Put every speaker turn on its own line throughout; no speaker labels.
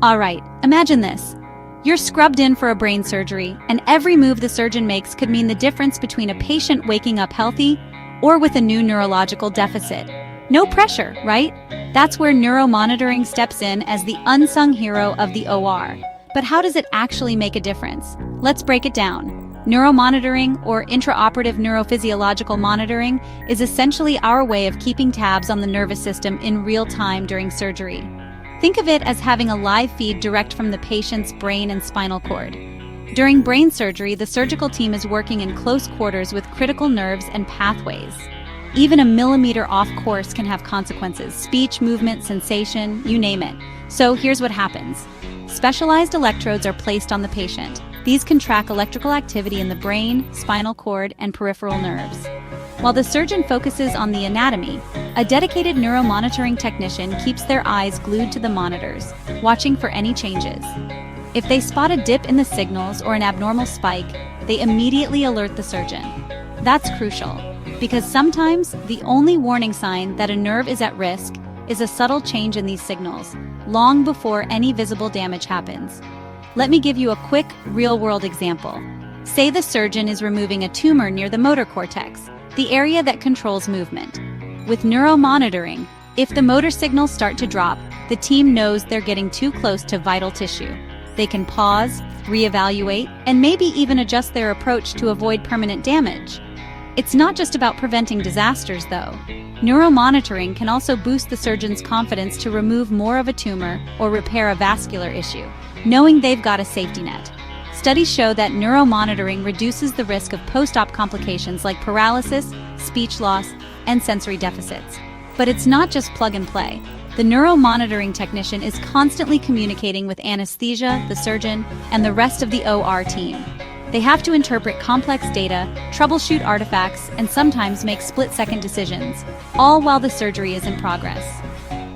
Alright, imagine this. You're scrubbed in for a brain surgery, and every move the surgeon makes could mean the difference between a patient waking up healthy or with a new neurological deficit. No pressure, right? That's where neuromonitoring steps in as the unsung hero of the OR. But how does it actually make a difference? Let's break it down. Neuromonitoring, or intraoperative neurophysiological monitoring, is essentially our way of keeping tabs on the nervous system in real time during surgery. Think of it as having a live feed direct from the patient's brain and spinal cord. During brain surgery, the surgical team is working in close quarters with critical nerves and pathways. Even a millimeter off course can have consequences: speech, movement, sensation, you name it. So here's what happens. Specialized electrodes are placed on the patient. These can track electrical activity in the brain, spinal cord, and peripheral nerves. While the surgeon focuses on the anatomy, a dedicated neuromonitoring technician keeps their eyes glued to the monitors, watching for any changes. If they spot a dip in the signals or an abnormal spike, they immediately alert the surgeon. That's crucial, because sometimes the only warning sign that a nerve is at risk is a subtle change in these signals, long before any visible damage happens. Let me give you a quick, real-world example. Say the surgeon is removing a tumor near the motor cortex, the area that controls movement. With neuromonitoring, if the motor signals start to drop, the team knows they're getting too close to vital tissue. They can pause, reevaluate, and maybe even adjust their approach to avoid permanent damage. It's not just about preventing disasters, though. Neuromonitoring can also boost the surgeon's confidence to remove more of a tumor or repair a vascular issue, knowing they've got a safety net. Studies show that neuromonitoring reduces the risk of post-op complications like paralysis, speech loss, and sensory deficits. But it's not just plug and play. The neuromonitoring technician is constantly communicating with anesthesia, the surgeon, and the rest of the OR team. They have to interpret complex data, troubleshoot artifacts, and sometimes make split-second decisions, all while the surgery is in progress.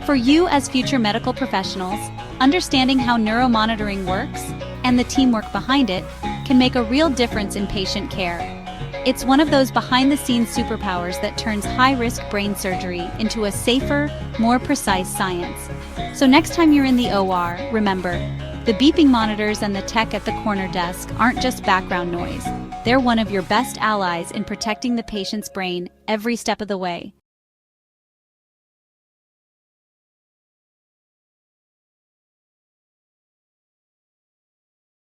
For you as future medical professionals, understanding how neuromonitoring works and the teamwork behind it can make a real difference in patient care. It's one of those behind-the-scenes superpowers that turns high-risk brain surgery into a safer, more precise science. So next time you're in the OR, remember, the beeping monitors and the tech at the corner desk aren't just background noise. They're one of your best allies in protecting the patient's brain every step of the way.